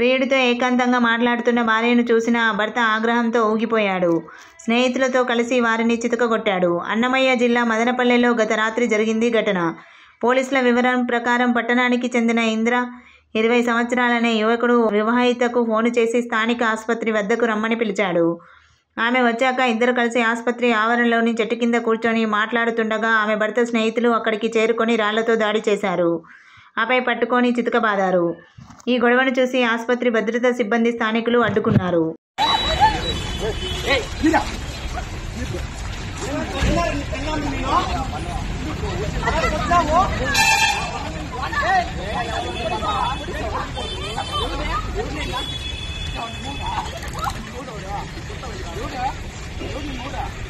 ప్రియుడితో ఏకాంతంగా మాట్లాడుతున్న భార్యను చూసిన భర్త ఆగ్రహంతో ఊగిపోయాడు. స్నేహితులతో కలిసి వారిని చితకగొట్టాడు. అన్నమయ్య జిల్లా మదనపల్లెలో గత రాత్రి జరిగింది ఘటన. పోలీసుల వివరణ ప్రకారం పట్టణానికి చెందిన ఇంద్ర 20 సంవత్సరాలనే యువకుడు వివాహితకు ఫోను చేసి స్థానిక ఆసుపత్రి వద్దకు రమ్మని పిలిచాడు. ఆమె వచ్చాక ఇద్దరు కలిసి ఆసుపత్రి ఆవరణలోని చెట్టు కింద కూర్చొని మాట్లాడుతుండగా ఆమె భర్త స్నేహితులు అక్కడికి చేరుకొని రాళ్లతో దాడి చేశారు. ఆపై పట్టుకొని చితకబాదారు. ఈ గొడవను చూసి ఆసుపత్రి భద్రతా సిబ్బంది స్థానికులు అడ్డుకున్నారు. Udah.